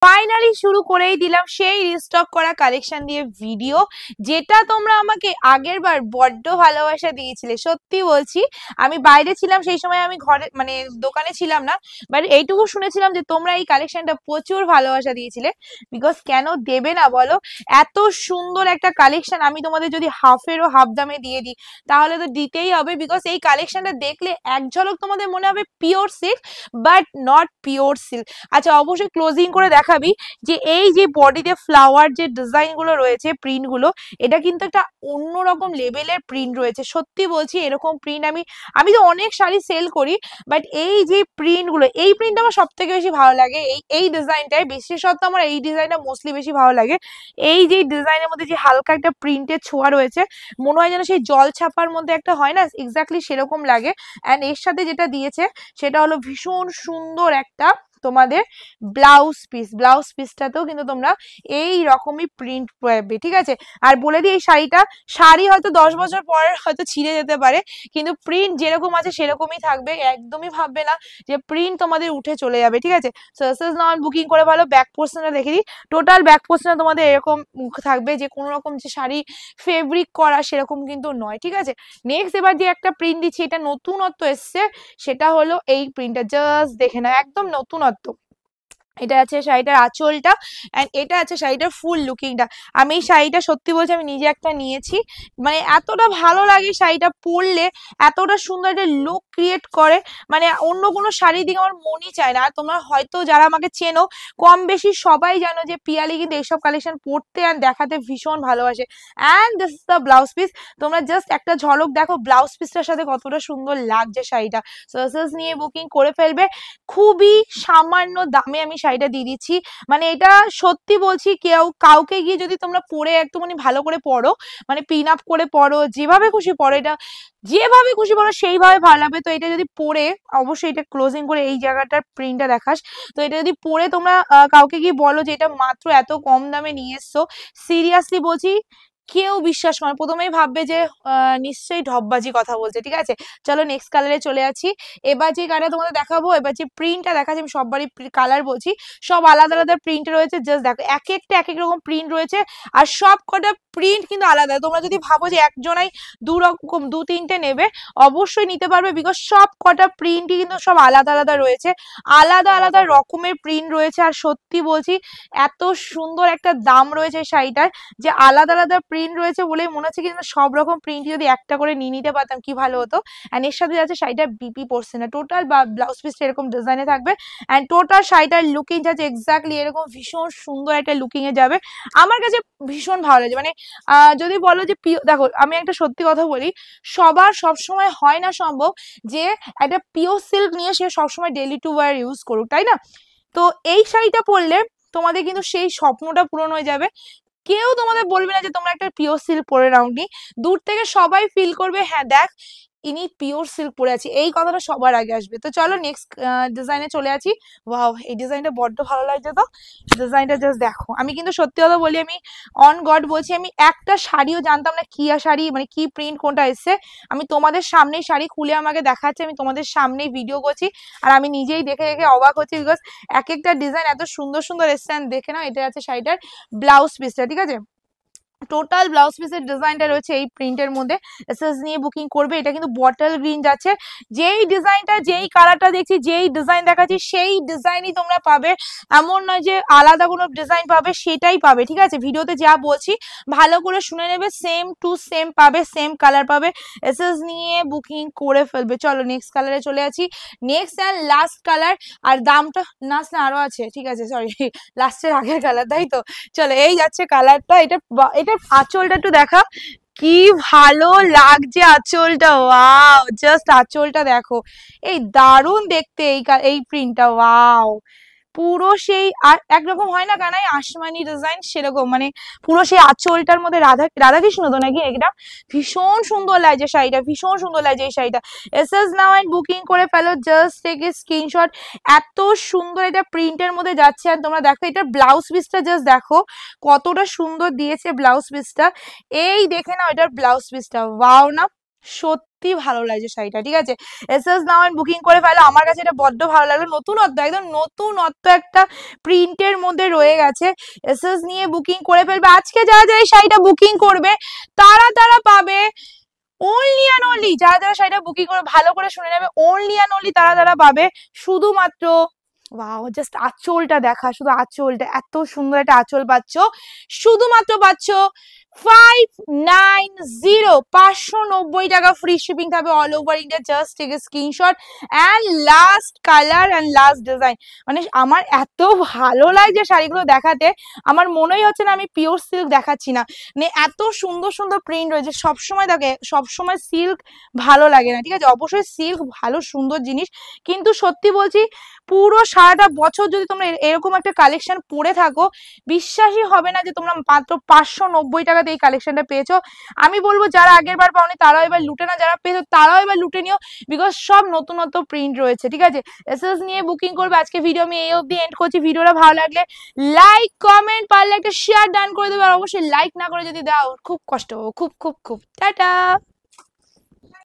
Finally শুরু করেই দিলাম সেই রিস্টক করা কালেকশন দিয়ে ভিডিও, যেটা তোমরা আমাকে আগের বার বড্ড ভালোবাসা দিয়েছিলে। সত্যি বলছি, আমি বাইরে ছিলাম সেই সময়, আমি ঘরে মানে দোকানে ছিলাম না, বাট এইটুকু শুনেছিলাম যে তোমরা এই কালেকশনটা প্রচুর ভালোবাসা দিয়েছিলে। বিকজ কেন দেবে না বলো, এত সুন্দর একটা কালেকশন আমি তোমাদের যদি হাফেরও হাফ দামে দিয়ে দিই তাহলে তো দিতেই হবে। বিকজ এই কালেকশনটা দেখলে এক ঝলক তোমাদের মনে হবে pure silk, but not pure silk. আচ্ছা, অবশ্যই ক্লোজিং করে দেখাবি যে এই যে বডিতে ফ্লাওয়ার যে ডিজাইন গুলো রয়েছে, প্রিন্ট গুলো, এটা কিন্তু একটা অন্যরকম লেভেলের প্রিন্ট রয়েছে। সত্যি বলছি, এরকম প্রিন্ট আমি তো অনেক শাড়ি সেল করি, বাট এই যে প্রিন্ট গুলো, এই প্রিন্ট আমার সব থেকে বেশি ভালো লাগে। এই ডিজাইনটাই বিশেষত আমার এই ডিজাইনটা মোস্টলি বেশি ভালো লাগে। এই যে ডিজাইনের মধ্যে যে হালকা একটা প্রিন্টের ছোঁয়া রয়েছে, মনে হয় যেন সেই জল ছাপার মধ্যে একটা হয় না, এক্স্যাক্টলি সেরকম লাগে। অ্যান্ড এর সাথে যেটা দিয়েছে সেটা হলো ভীষণ সুন্দর একটা তোমাদের ব্লাউজ পিস। ব্লাউজ পিসটাতেও কিন্তু তোমরা এই রকমই প্রিন্ট পাবে, ঠিক আছে। আর বলে দিই, এই শাড়ি হয়তো 10 বছর পর হয়তো ছিঁড়ে যেতে পারে, কিন্তু প্রিন্ট যেরকম আছে সেরকমই থাকবে। একদমই ভাববে না যে প্রিন্ট তোমাদের উঠে চলে যাবে, ঠিক আছে। সার্সেস নাও বুকিং করে ভালো। ব্যাক পোর্শনটা দেখে দিই, টোটাল ব্যাক পোর্শনটা তোমাদের এরকম থাকবে, যে কোনো রকম যে শাড়ি ফেব্রিক করা সেরকম কিন্তু নয়, ঠিক আছে। নেক্সট এবার যে একটা প্রিন্ট দিচ্ছি, এটা নতুনত্ব এসছে, সেটা হলো এই প্রিন্টটা। জাস্ট দেখে না, একদম নতুনত্ব। এটা আছে শাড়িটার আঁচলটা, এন্ড এটা আছে শাড়িটার ফুল লুকিংটা। আমি এই শাড়িটা সত্যি বলছি আমি নিজে একটা নিয়েছি, মানে এতটা ভালো লাগে শাড়িটা পরলে, এতটা সুন্দর একটা লুক ক্রিয়েট করে, মানে অন্য কোনো শাড়ির দিকে আমার মনই চায় না। আর তোমরা হয়তো যারা আমাকে চেনো কম বেশি সবাই জানো যে পিয়ালি কিন্তু এইসব কালেকশন পরতে আর দেখাতে ভীষণ ভালোবাসে। And this is the blouse piece. তোমরা জাস্ট একটা ঝলক দেখো ব্লাউজ পিসটার সাথে কতটা সুন্দর লাগছে শাড়িটা। সার্সেস নিয়ে বুকিং করে ফেলবে। খুবই সামান্য দামে আমি শাড়িটা দিয়ে দিচ্ছি। মানে এটা সত্যি বলছি, কাউকে গিয়ে যদি তোমরা পরে একটুখানি ভালো করে পরো, মানে পিন আপ করে পরো, যেভাবে খুশি পরো, এটা যেভাবে খুশি পরো সেইভাবে ভালো লাগবে। তো এটা যদি পরে, অবশ্যই এটা ক্লোজিং করে এই জায়গাটার প্রিন্টটা দেখাস। তো এটা যদি পরে তোমরা কাউকে গিয়ে বলো যে এটা মাত্র এত কম দামে নিয়ে এসছো, সিরিয়াসলি বলছি কেউ বিশ্বাস করে, প্রথমেই ভাববে যে নিশ্চয়ই ঢপবাজি কথা বলছে, ঠিক আছে। চলো নেক্সট কালারে চলে আছি। এবার যে কালার তোমাদের দেখাবো, এবার যে প্রিন্টটা দেখাচ্ছি, আমি সববারই কালার বলছি, সব আলাদা আলাদা প্রিন্ট রয়েছে। জাস্ট দেখো, এক একটা এক এক রকম প্রিন্ট রয়েছে, আর সব কটা প্রিন্ট কিন্তু আলাদা। তোমরা যদি ভাবো যে একজনাই দু তিনটে নেবে, অবশ্যই নিতে পারবে, বিকজ সব কটা প্রিন্টই কিন্তু সব আলাদা আলাদা রয়েছে, আলাদা আলাদা রকমের প্রিন্ট রয়েছে। আর সত্যি বলছি, এত সুন্দর একটা দাম রয়েছে শাড়িটার, যে আলাদা আলাদা প্রিন্ট রয়েছে বলেই মনে হচ্ছে কিন্তু সব রকম প্রিন্ট যদি একটা করে নিয়ে নিতে পারতাম কি ভালো হতো। অ্যান্ড এর সাথে যাচ্ছে শাড়িটার বিপি পড়ছে না, টোটাল বা ব্লাউজ পিসটা এরকম ডিজাইনে থাকবে। অ্যান্ড টোটাল শাড়িটার লুকিং যাচ্ছে এক্স্যাক্টলি এরকম ভীষণ সুন্দর একটা লুকিং এ যাবে। আমার কাছে ভীষণ ভালো লাগছে। মানে যদি বলো যে দেখো, আমি একটা সত্যি কথা বলি, সবার সবসময় হয় না সম্ভব যে একটা পিওর সিল্ক নিয়ে সে সবসময় ডেইলি টু ওয়্যার ইউজ করুক, তাই না। তো এই শাড়িটা পরলে তোমাদের কিন্তু সেই স্বপ্নটা পূরণ হয়ে যাবে। কেউ তোমাদের বলবে না যে তোমরা একটা পিওর সিল্ক পরে নাওনি, দূর থেকে সবাই ফিল করবে হ্যাঁ দেখ ইনি পিওর সিল্ক পরে আছে, এই কথাটা সবার আগে আসবে। তো চলো নেক্সট ডিজাইনে চলে আছি। ওয়াও, এই ডিজাইনটা বড্ড ভালো লাগছে। তো ডিজাইনটা জাস্ট দেখো, আমি কিন্তু সত্যি কথা বলি, আমি অন গড বলছি, আমি একটা শাড়িও জানতাম না কি শাড়ি, মানে কি প্রিন্ট কোনটা এসছে। আমি তোমাদের সামনেই শাড়ি খুলে আমাকে দেখাচ্ছে, আমি তোমাদের সামনেই ভিডিও করছি, আর আমি নিজেই দেখে দেখে অবাক হচ্ছি, বিকজ এক একটা ডিজাইন এত সুন্দর সুন্দর এসছে। দেখে নাও, এটা আছে শাড়িটার ব্লাউজ পিসটা, ঠিক আছে। টোটাল ব্লাউজ পিসের ডিজাইনটা রয়েছে এই প্রিন্টের মধ্যে। এসএস নিয়ে বুকিং করবে। এটা কিন্তু বটল গ্রিন যাচ্ছে, যেই ডিজাইনটা যেই কালারটা দেখছি, যেই ডিজাইন দেখাচ্ছি সেই ডিজাইনই তোমরা পাবে, এমন নয় যে আলাদা কোনো ডিজাইন পাবে, সেটাই পাবে, ঠিক আছে। ভিডিওতে যা বলছি ভালো করে শুনে নেবে, সেম টু সেম পাবে, সেম কালার পাবে। এসএস নিয়ে বুকিং করে ফেলবে। চলো নেক্সট কালারে চলে আছি, নেক্সট অ্যান্ড লাস্ট কালার। আর দামটা না আরো আছে, ঠিক আছে, সরি, লাস্টের আগের কালার, তাই তো। চলো এই যাচ্ছে কালারটা। এটা আঁচলটা একটু দেখা, কি ভালো লাগছে আঁচলটা। ওয়াও, জাস্ট আঁচলটা দেখো, এই দারুণ দেখতে এই প্রিন্টটা। ওয়াও, পুরো সেই একরকম হয় না কানাই আসমানি ডিজাইন, সেরকম মানে পুরো সেই আঁচলটার মধ্যে রাধাকৃষ্ণ তো নাকি, এটা ভীষণ সুন্দর লাগছে শাড়িটা, ভীষণ সুন্দর লাগছে এই শাড়িটা। এসএস নাও এন্ড বুকিং করে ফেলো, জাস্ট টেক এ স্ক্রিনশট। এত সুন্দর এটা প্রিন্টের মধ্যে যাচ্ছে। আর তোমরা দেখো এটা ব্লাউজ পিসটা, জাস্ট দেখো কতটা সুন্দর দিয়েছে ব্লাউজ পিসটা। এই দেখে নাও এটার ব্লাউজ পিসটা, ওয়াও না সত্যি সত্যি ভালো লাগছে শাড়িটা, ঠিক আছে। এসএস নাও বুকিং করে ফেলো, আমার কাছে এটা বড্ড ভালো লাগলো, নতুনত্ব, একদম নতুনত্ব একটা প্রিন্টের মধ্যে রয়ে গেছে। এসএস নিয়ে বুকিং করে ফেলবে। আজকে যারা যারা এই শাড়িটা বুকিং করবে তারা তারা পাবে অনলি অ্যান্ড অনলি, যারা যারা শাড়িটা বুকিং করে ভালো করে শুনে নেবে, অনলি অ্যান্ড অনলি তারা তারা পাবে শুধুমাত্র, ওয়াও জাস্ট আঁচলটা দেখা, শুধু আঁচলটা, এত সুন্দর একটা আঁচল পাচ্ছ, শুধুমাত্র পাচ্ছ 590, 590 টাকা, ফ্রি শিপিং থাকবে all over India. Just take a screenshot and last colour and last design. মানে আমার এত ভালো লাগছে শাড়িগুলো দেখাতে, আমার মনেই হচ্ছে না আমি পিওর সিল্ক দেখাচ্ছি না, মানে এত সুন্দর সুন্দর প্রিন্ট রয়েছে। সবসময় দেখে, সবসময় সিল্ক ভালো লাগে না, ঠিক আছে, অবশ্যই সিল্ক ভালো সুন্দর জিনিস, কিন্তু সত্যি বলছি পুরো সারাটা বছর যদি তোমরা এরকম একটা কালেকশন পরে থাকো, বিশ্বাসই হবে না যে তোমরা মাত্র 590 টাকাতে এই কালেকশনটা পেয়েছো। আমি বলবো যারা আগের বার পাওনি তারাও এবার লুটে না, যারা পেয়েছো তারাও এবার লুটে নিও, বিকজ সব নতুনত্ব প্রিন্ট রয়েছে, ঠিক আছে। এসএস নিয়ে বুকিং করবে। আজকে ভিডিও আমি এই অবধি এন্ড করছি। ভিডিওটা ভালো লাগলে লাইক কমেন্ট, পারলে একটা শেয়ার ডান করে দেবে, আর অবশ্যই লাইক না করে যদি দাও খুব কষ্ট পাবো, খুব খুব খুব। টাটা।